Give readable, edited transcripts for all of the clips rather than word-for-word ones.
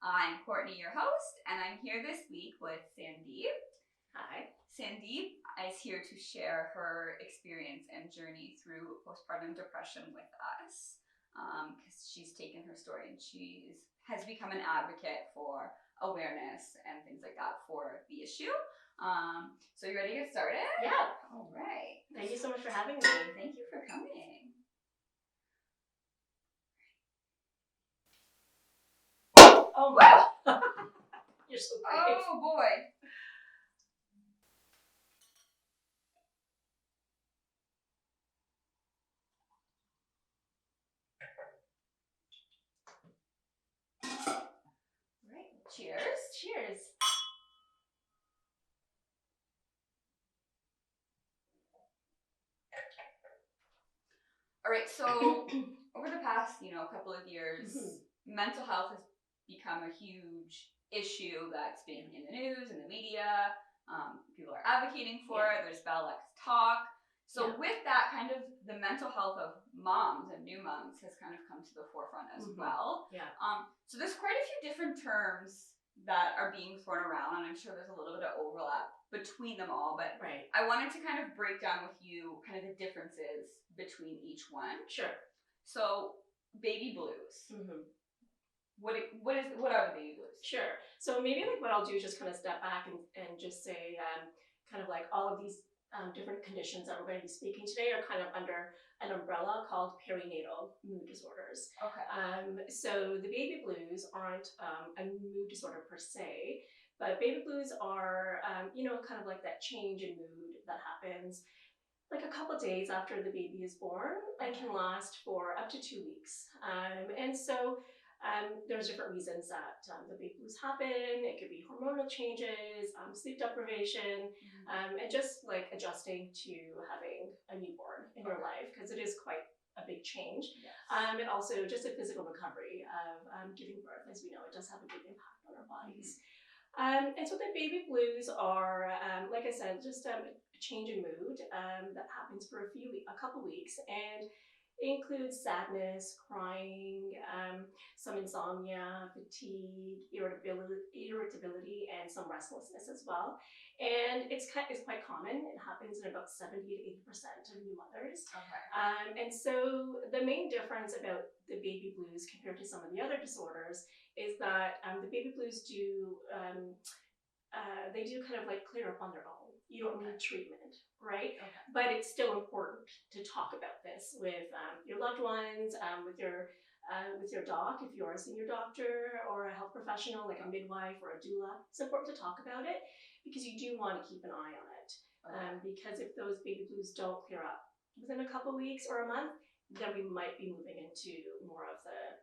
I'm Cortney, your host, and I'm here this week with Sandeep. Hi. Sandeep is here to share her experience and journey through postpartum depression with us because she's taken her story and she has become an advocate for awareness and things like that for the issue. So you ready to get started? Yeah. All right. Thank you so much for having me. Thank you for coming. Oh wow. You're so great. Oh boy. Right. Cheers. Cheers. All right, so over the past, couple of years, mental health has become a huge issue that's been in the news, in the media. People are advocating for it. There's Bell X Talk. So with that, kind of the mental health of moms and new moms has kind of come to the forefront as well. Yeah. So there's quite a few different terms that are being thrown around, and I'm sure there's a little bit of overlap between them all, but I wanted to kind of break down with you kind of the differences between each one. Sure. So baby blues. What are the baby blues? Sure. So maybe what I'll do is just kind of step back and just say kind of all of these different conditions that we're going to be speaking today are kind of under an umbrella called perinatal mood disorders. Okay. So the baby blues aren't a mood disorder per se, but baby blues are, kind of that change in mood that happens a couple days after the baby is born and can last for up to 2 weeks. And so there's different reasons that the baby blues happen. It could be hormonal changes, sleep deprivation, and just adjusting to having a newborn in your life, because it is quite a big change. Yes. And also just a physical recovery of giving birth. As we know, it does have a big impact on our bodies. And so the baby blues are, like I said, just a change in mood that happens for a couple weeks, and it includes sadness, crying, some insomnia, fatigue, irritability, and some restlessness as well. And it's quite common. It happens in about 70 to 80% of new mothers. Okay. And so the main difference about the baby blues compared to some of the other disorders is that the baby blues do kind of clear up on their own. You don't need treatment, right? Okay. But it's still important to talk about this with your loved ones, with your doc, if you're a senior doctor or a health professional like a midwife or a doula. It's important to talk about it because you do want to keep an eye on it. Because if those baby blues don't clear up within a couple weeks or a month, then we might be moving into more of the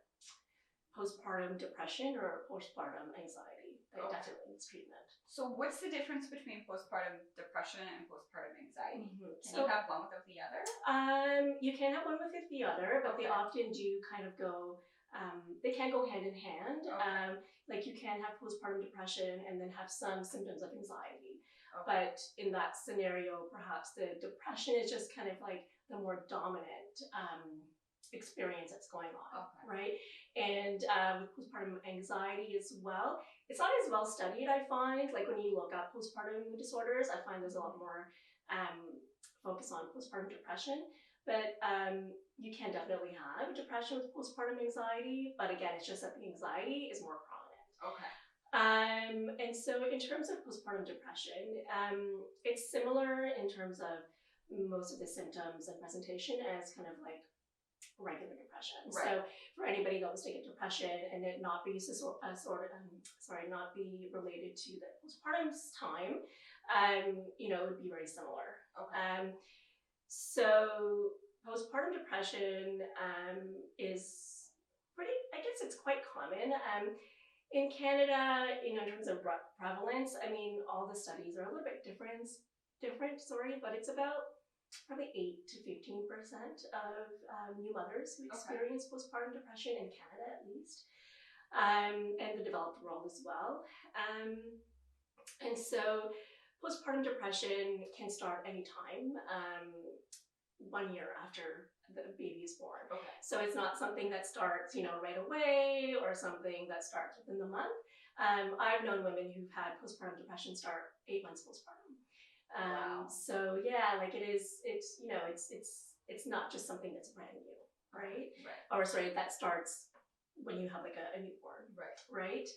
postpartum depression or postpartum anxiety that definitely needs treatment. So what's the difference between postpartum depression and postpartum anxiety? Can you have one without the other? You can have one without the other, but they often do kind of go, they can go hand in hand. You can have postpartum depression and then have some symptoms of anxiety. But in that scenario, perhaps the depression is just kind of the more dominant experience that's going on, right? And with postpartum anxiety as well, it's not as well studied, I find. When you look up postpartum mood disorders, I find there's a lot more focus on postpartum depression. But you can definitely have depression with postpartum anxiety, but again, it's just that the anxiety is more prominent. Okay. And so in terms of postpartum depression, it's similar in terms of most of the symptoms and presentation as kind of regular depression. Right. So for anybody that was to get depression and it not be not be related to the postpartum time, it would be very similar. Okay. So postpartum depression is pretty, I guess it's quite common. In Canada, in terms of prevalence, all the studies are a little bit different, but it's about probably 8 to 15% of new mothers who experience postpartum depression in Canada, at least, and the developed world as well. And so postpartum depression can start anytime. 1 year after the baby is born. Okay. So it's not something that starts, right away or something that starts within the month. I've known women who've had postpartum depression start 8 months postpartum. Wow. So yeah, like it's not just something that's brand new, right? Right. Or sorry, that starts when you have like a newborn, Right. right?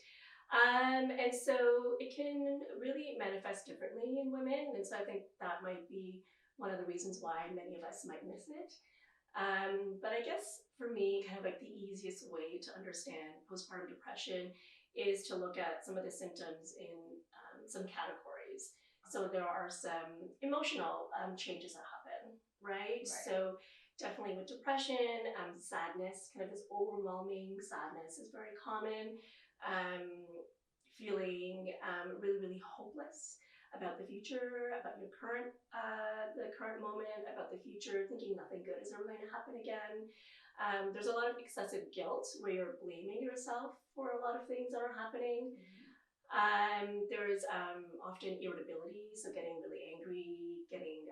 And so it can really manifest differently in women, and so I think that might be one of the reasons why many of us might miss it. But I guess for me, kind of like the easiest way to understand postpartum depression is to look at some of the symptoms in some categories. So there are some emotional changes that happen, right? So definitely with depression, sadness, kind of this overwhelming sadness is very common. Feeling really, really hopeless about the future, about your the current moment, about the future, thinking nothing good is ever going to happen again. There's a lot of excessive guilt where you're blaming yourself for a lot of things that are happening. There's often irritability, so getting really angry, getting,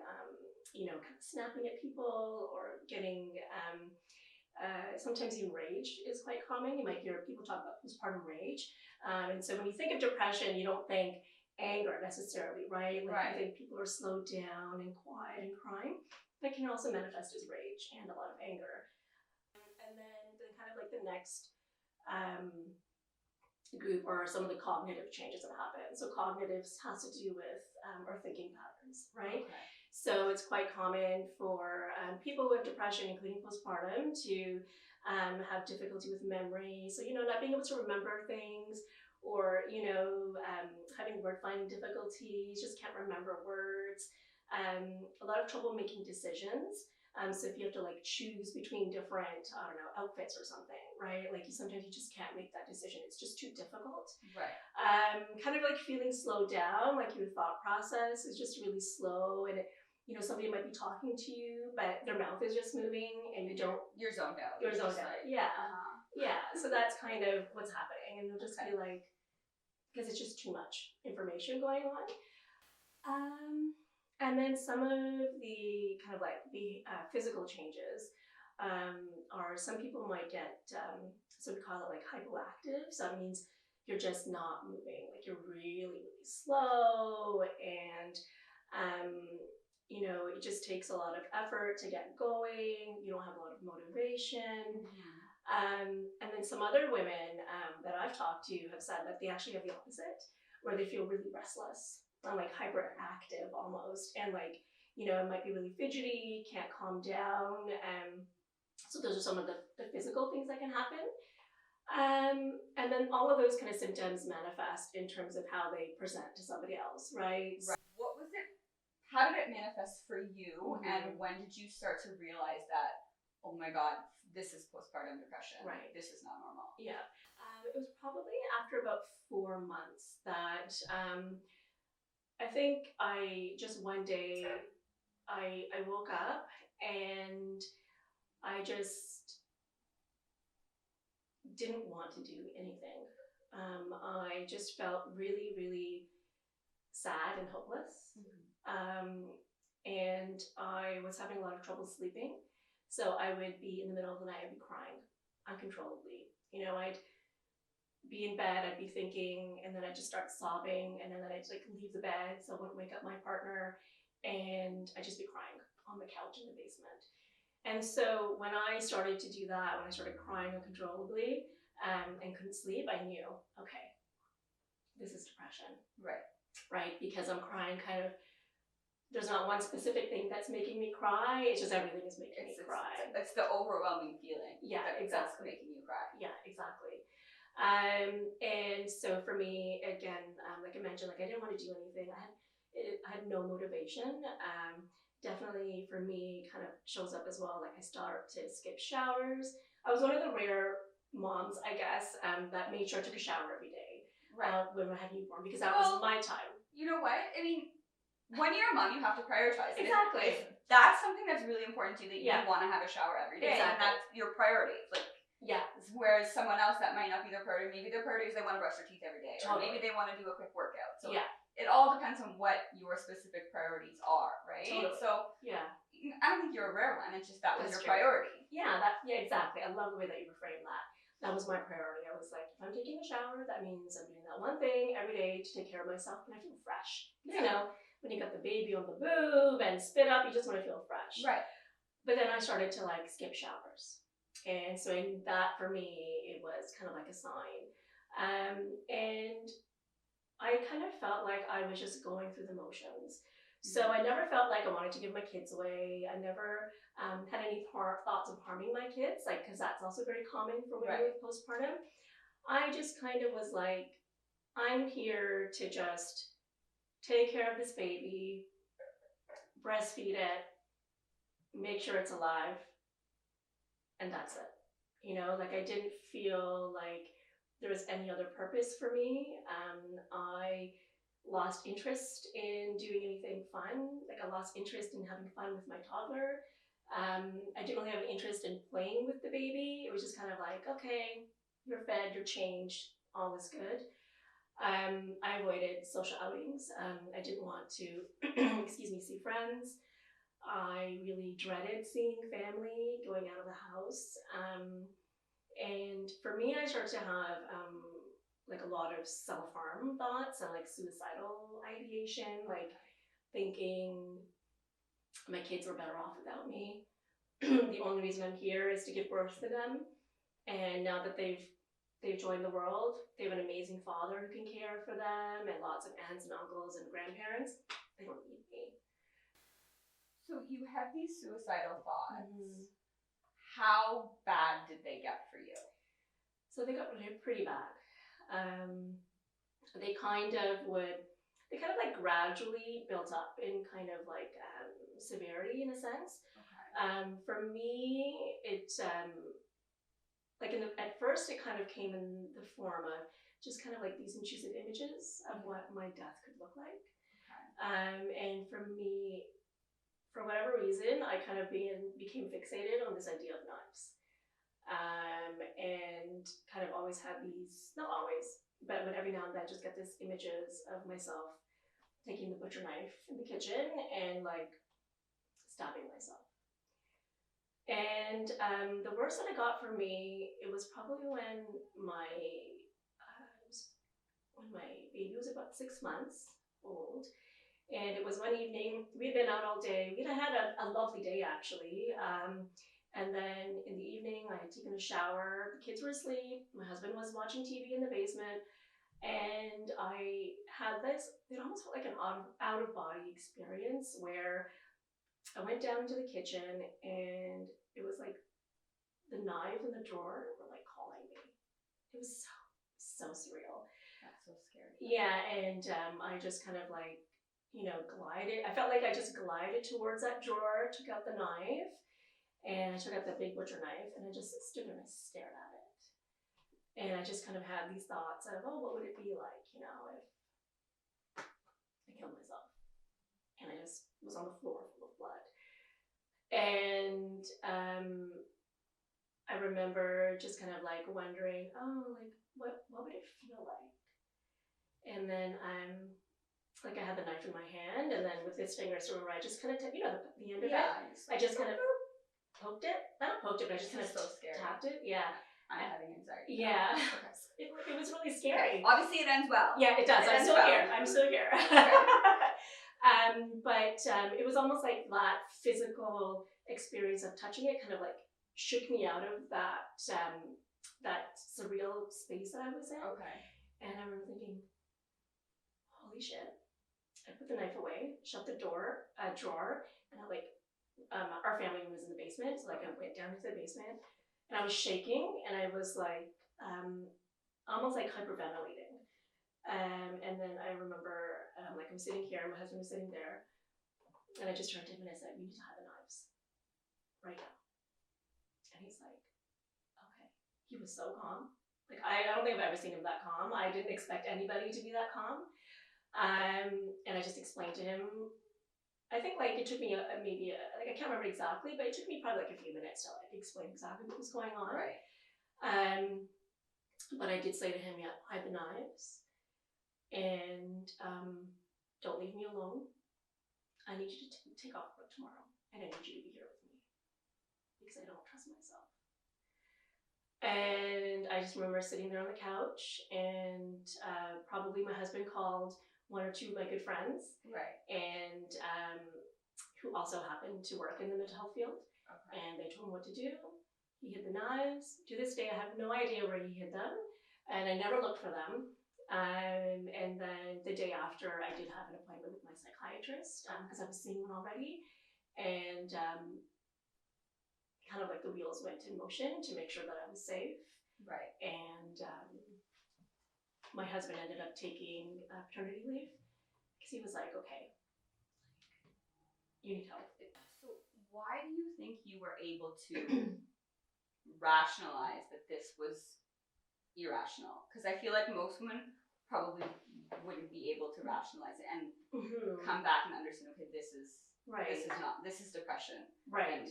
kind of snapping at people, or getting, sometimes even rage is quite common. You might hear people talk about postpartum rage. And so when you think of depression, you don't think anger necessarily, right? Like you think people are slowed down and quiet and crying. That can also manifest as rage and a lot of anger. And then kind of like the next group are some of the cognitive changes that happen. So cognitives has to do with our thinking patterns, right? Okay. So it's quite common for people with depression, including postpartum, to have difficulty with memory. So, not being able to remember things, or, having word finding difficulties, just can't remember words, a lot of trouble making decisions. So if you have to like choose between different, I don't know, outfits or something, right? Like sometimes you just can't make that decision. It's just too difficult. Right. Kind of like feeling slowed down, like your thought process is just really slow, and somebody might be talking to you, but their mouth is just moving, and you're zoned out. You're zoned out. Yeah. Yeah. So that's kind of what's happening, and you'll just be like, because it's just too much information going on. And then some of the kind of like the physical changes are, some people might get, so we call it like hypoactive. So that means you're just not moving, like you're really, really slow, and it just takes a lot of effort to get going. You don't have a lot of motivation. And then some other women that I've talked to have said that they actually have the opposite, where they feel really restless and like hyperactive almost, and like, it might be really fidgety, can't calm down. So those are some of the physical things that can happen. And then all of those kind of symptoms manifest in terms of how they present to somebody else, right? What was it? How did it manifest for you? And when did you start to realize that, oh my God, this is postpartum depression. Right. This is not normal. Yeah. It was probably after about 4 months that I think I just one day I woke up and I just didn't want to do anything. I just felt really, really sad and hopeless. And I was having a lot of trouble sleeping. So I would be in the middle of the night, I'd be crying uncontrollably. I'd be in bed, I'd be thinking, and then I'd just start sobbing, and then I'd like leave the bed so I wouldn't wake up my partner, and I'd just be crying on the couch in the basement. And so when I started to do that, when I started crying uncontrollably and couldn't sleep, I knew, okay, this is depression. Right? Because I'm crying kind of, there's not one specific thing that's making me cry. It's just everything is making me cry. It's the overwhelming feeling. Yeah, exactly. That's making you cry. Yeah, exactly. And so for me, again, like I mentioned, like I didn't want to do anything. I had no motivation. Definitely for me, kind of shows up as well. Like I start to skip showers. I was one of the rare moms, I guess, that made sure I took a shower every day. Right. When I had newborn, because that was my time. You know what? I mean, when you're a mom, you have to prioritize. Exactly. That's something that's really important to you, that you want to have a shower every day. Exactly. And that's your priority. Like, whereas someone else, that might not be their priority. Maybe their priority is they want to brush their teeth every day. Or maybe they want to do a quick workout. So it all depends on what your specific priorities are, right? Totally. So I don't think you're a rare one. It's just that was That's your true. priority. Yeah, exactly. I love the way that you reframed that. That was my priority. I was like, if I'm taking a shower, that means I'm doing that one thing every day to take care of myself, and I feel fresh. Yeah. You know, when you got the baby on the boob and spit up, you just want to feel fresh. Right. But then I started to like skip showers, and so in that for me, it was kind of like a sign. And I kind of felt like I was just going through the motions. So I never felt like I wanted to give my kids away. I never had any thoughts of harming my kids, like, because that's also very common for women with postpartum. I just kind of was like, I'm here to just take care of this baby, breastfeed it, make sure it's alive, and that's it. You know, like I didn't feel like there was any other purpose for me. I lost interest in doing anything fun. Like I lost interest in having fun with my toddler. I didn't really have an interest in playing with the baby. It was just kind of like, okay, you're fed, you're changed, all is good. I avoided social outings. I didn't want to, see friends. I really dreaded seeing family, going out of the house. And for me, I started to have like a lot of self-harm thoughts and like suicidal ideation, like thinking my kids were better off without me. The only reason I'm here is to give birth to them. And now that they've joined the world, they have an amazing father who can care for them and lots of aunts and uncles and grandparents. They don't need me. So you have these suicidal thoughts. Mm-hmm. How bad did they get for you? So they got pretty bad. They kind of like gradually built up in kind of like severity in a sense. Okay. For me, it like at first it kind of came in the form of just kind of like these intrusive images of what my death could look like. Okay. And for me, for whatever reason, I kind of became fixated on this idea of knives. And kind of always had these, not always, but when every now and then I just get these images of myself taking the butcher knife in the kitchen and like stabbing myself. And the worst that it got for me, it was probably when my baby was about 6 months old. And it was one evening, we'd been out all day. We'd had a lovely day actually. And then in the evening, I had taken a shower. The kids were asleep. My husband was watching TV in the basement. And I had this, it almost felt like an out of body experience where I went down into the kitchen and it was like the knives in the drawer were like calling me. It was so surreal. That's so scary. Yeah, and I just kind of like, glided. I felt like I just glided towards that drawer, took out the knife, and I took out that big butcher knife, and I just stood there and I stared at it. And I just kind of had these thoughts of, oh, what would it be like, if I killed myself? And I just was on the floor full of blood. And I remember just kind of like wondering, oh, like, what would it feel like? And then like I had the knife in my hand, and then with this finger sort of, I just kind of, the end of it, I just kind of poked it. Not poked it, but I just kind of tapped it. Yeah. I'm having anxiety. Yeah. Okay. It was really scary. Okay. Obviously, it ends well. Yeah, it does. I'm still here. But it was almost like that physical experience of touching it kind of like shook me out of that surreal space that I was in. Okay. And I remember thinking, holy shit. I put the knife away, shut the drawer, and our family room was in the basement, so like I went down into the basement, and I was shaking, and I was like, almost like hyperventilating. And then I remember, like I'm sitting here, my husband was sitting there, and I just turned to him and I said, "We need to hide the knives right now." And he's like, "Okay." He was so calm. Like I don't think I've ever seen him that calm. I didn't expect anybody to be that calm. And I just explained to him, I think like it took me I can't remember exactly, but it took me probably like a few minutes to like explain exactly what was going on. Right. But I did say to him, yeah, hide the knives and don't leave me alone. I need you to take off work tomorrow and I need you to be here with me because I don't trust myself. And I just remember sitting there on the couch, and probably my husband called one or two of my good friends, Right. and who also happened to work in the mental health field. Okay. And they told him what to do. He hid the knives. To this day, I have no idea where he hid them, and I never looked for them. And then the day after, I did have an appointment with my psychiatrist because I was seeing one already, and kind of like the wheels went in motion to make sure that I was safe. Right. And my husband ended up taking paternity leave because he was like, okay, you need help. So why do you think you were able to rationalize that this was irrational? Because I feel like most women probably wouldn't be able to rationalize it and come back and understand, okay, this is depression. Right.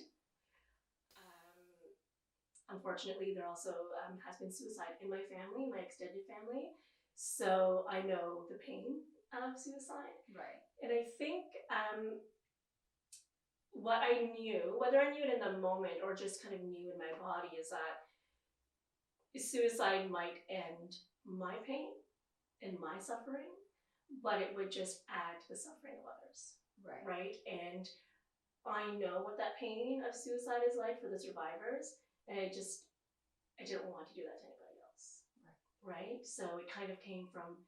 Unfortunately, there also has been suicide in my family, my extended family. So I know the pain of suicide. Right. And I think what I knew, whether I knew it in the moment or just kind of knew in my body, is that suicide might end my pain and my suffering, but it would just add to the suffering of others. Right. Right? And I know what that pain of suicide is like for the survivors, and I didn't want to do that to anybody else. Right? So it kind of came from,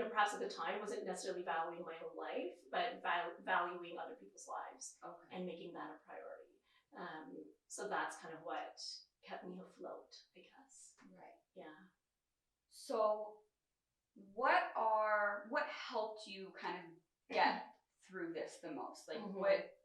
perhaps at the time wasn't necessarily valuing my own life, but valuing other people's lives and making that a priority. So that's kind of what kept me afloat, I guess. Right. Yeah. So what helped you kind of get through this the most? Like what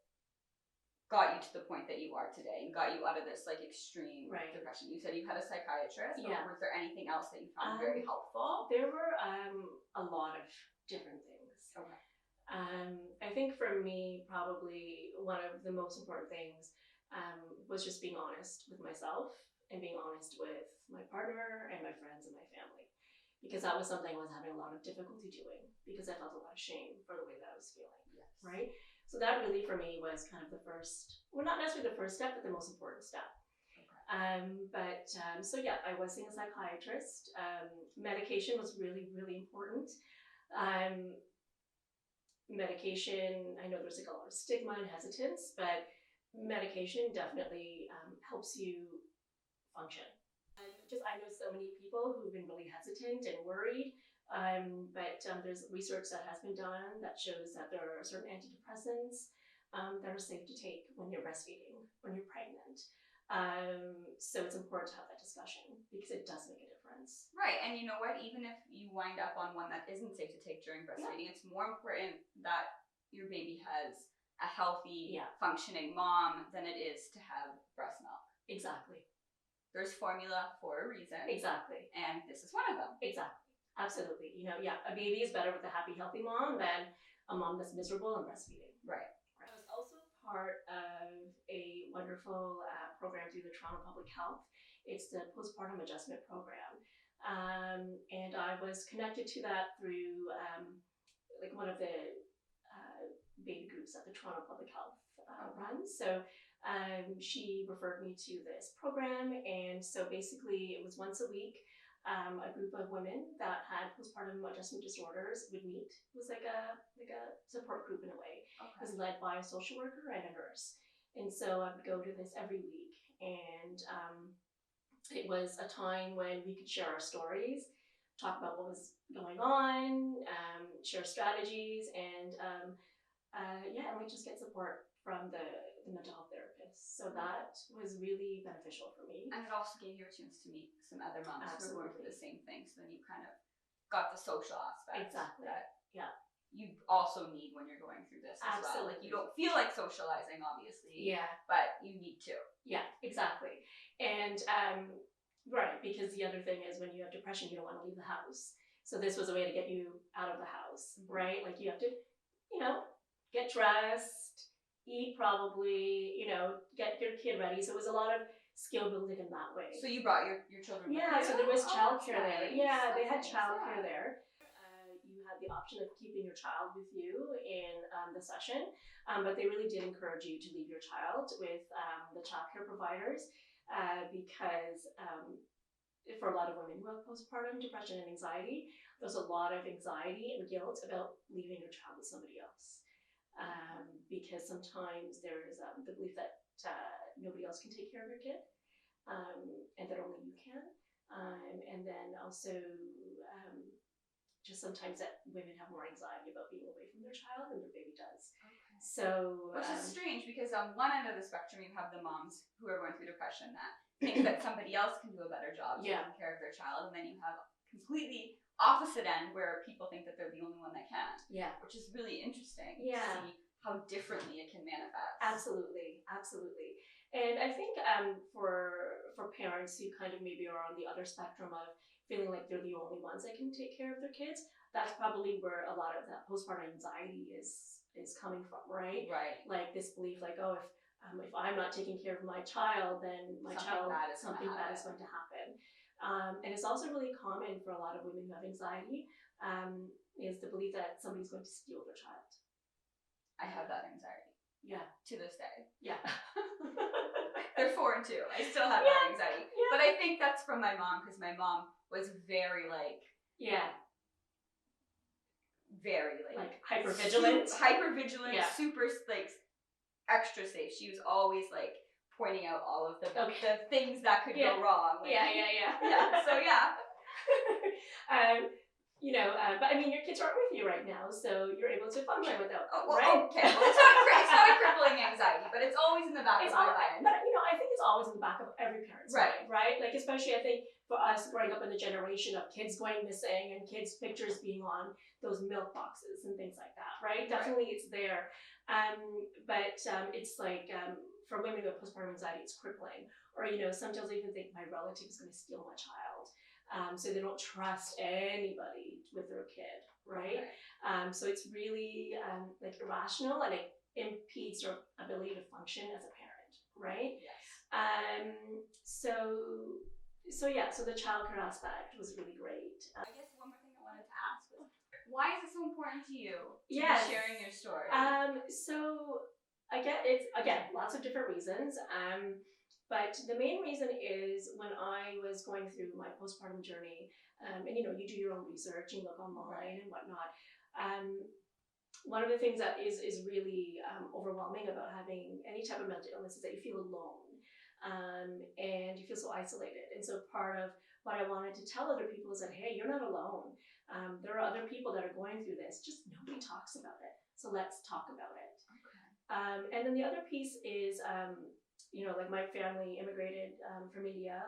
got you to the point that you are today and got you out of this like extreme depression? You said you had a psychiatrist, but was there anything else that you found very helpful? There were a lot of different things. Okay. I think for me, probably one of the most important things was just being honest with myself and being honest with my partner and my friends and my family, because that was something I was having a lot of difficulty doing because I felt a lot of shame for the way that I was feeling. Yes. Right? So that really for me was kind of the first, well, not necessarily the first step, but the most important step. Okay. So yeah, I was seeing a psychiatrist. Medication was really, really important. Medication, I know there's like a lot of stigma and hesitance, but medication definitely helps you function. I know so many people who've been really hesitant and worried, but there's research that has been done that shows that there are certain antidepressants that are safe to take when you're breastfeeding, when you're pregnant. So it's important to have that discussion because it does make a difference. Right, and you know what? Even if you wind up on one that isn't safe to take during breastfeeding, it's more important that your baby has a healthy, functioning mom than it is to have breast milk. Exactly. There's formula for a reason. Exactly. And this is one of them. Exactly. Absolutely. A baby is better with a happy, healthy mom than a mom that's miserable and breastfeeding. Right. I was also part of a wonderful program through the Toronto Public Health. It's the Postpartum Adjustment Program. And I was connected to that through like one of the baby groups that the Toronto Public Health runs. So she referred me to this program, and so basically it was once a week. A group of women that had postpartum adjustment disorders would meet. It was like a support group in a way. Okay. It was led by a social worker and a nurse, and so I would go to this every week. And it was a time when we could share our stories, talk about what was going on, share strategies, and we just get support from the mental health therapist. So that was really beneficial for me. And it also gave you a chance to meet some other moms who were going through the same thing. So then you kind of got the social aspect that you also need when you're going through this as well. Like you don't feel like socializing, obviously. Yeah. But you need to. Yeah, exactly. And right, because the other thing is when you have depression, you don't want to leave the house. So this was a way to get you out of the house, right? Like you have to, get dressed, eat probably, get your kid ready. So it was a lot of skill building in that way. So you brought your children with you? So there was childcare there. Yeah, they had childcare there. You had had the option of keeping your child with you in the session, but they really did encourage you to leave your child with the childcare providers because for a lot of women who have postpartum depression and anxiety, there's a lot of anxiety and guilt about leaving your child with somebody else. Because sometimes there's the belief that nobody else can take care of your kid, and that only you can. And then also just sometimes that women have more anxiety about being away from their child than their baby does. Okay. So, which is strange because on one end of the spectrum you have the moms who are going through depression that think that somebody else can do a better job taking care of their child, and then you have completely opposite end where people think that they're the only one that can. Yeah. Which is really interesting to see how differently it can manifest. Absolutely. And I think for parents who kind of maybe are on the other spectrum of feeling like they're the only ones that can take care of their kids, that's probably where a lot of that postpartum anxiety is coming from, right? Right. Like this belief, like, oh, if I'm not taking care of my child, then something bad is going to happen. And it's also really common for a lot of women who have anxiety, is the belief that somebody's going to steal their child. I have that anxiety. Yeah. To this day. Yeah. They're 4 and 2. I still have that anxiety. Yeah. But I think that's from my mom, because my mom was very hypervigilant, super extra safe. She was always pointing out all of the things that could go wrong. So but I mean, your kids aren't with you right now, so you're able to function without them, right? Okay, well, it's not a crippling anxiety, but it's always in the back of my mind. But I think it's always in the back of every parent's mind, right? Like, especially I think for us growing up in the generation of kids going missing and kids' pictures being on those milk boxes and things like that, right? Definitely it's there. But it's for women who have postpartum anxiety, it's crippling. Or, sometimes I even think my relative is going to steal my child. So they don't trust anybody with their kid, right? So it's really irrational, and it impedes their ability to function as a parent, right? Yes. So the childcare aspect was really great. I guess one more thing I wanted to ask was, why is it so important to you to be sharing your story? So it's lots of different reasons. But the main reason is when I was going through my postpartum journey, and you do your own research, you look online and whatnot. One of the things that is really overwhelming about having any type of mental illness is that you feel alone, and you feel so isolated. And so part of what I wanted to tell other people is that, hey, you're not alone. There are other people that are going through this. Just nobody talks about it. So let's talk about it. Okay. And then the other piece is, my family immigrated from India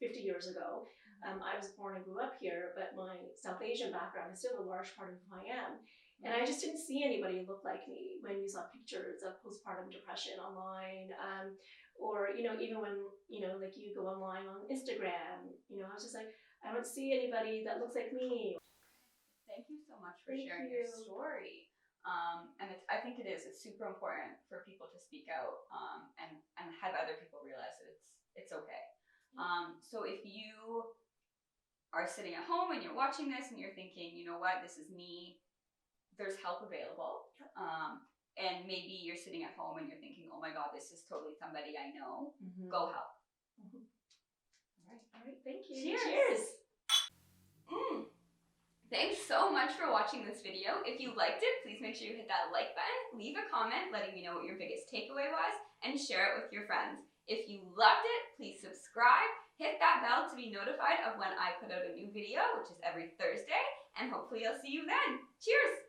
50 years ago. I was born and grew up here, but my South Asian background is still a large part of who I am. And I just didn't see anybody look like me when you saw pictures of postpartum depression online, or, even when, you go online on Instagram, I was just like, I don't see anybody that looks like me. Thank you so much for sharing your story. And I think it's super important for people to speak out, and have other people realize that it's okay. So if you are sitting at home and you're watching this and you're thinking, you know what, this is me, there's help available. And maybe you're sitting at home and you're thinking, oh my God, this is totally somebody I know. Mm-hmm. Go help. Mm-hmm. All right. Thank you. Cheers. Thanks so much for watching this video. If you liked it, please make sure you hit that like button, leave a comment letting me know what your biggest takeaway was, and share it with your friends. If you loved it, please subscribe, hit that bell to be notified of when I put out a new video, which is every Thursday, and hopefully I'll see you then. Cheers!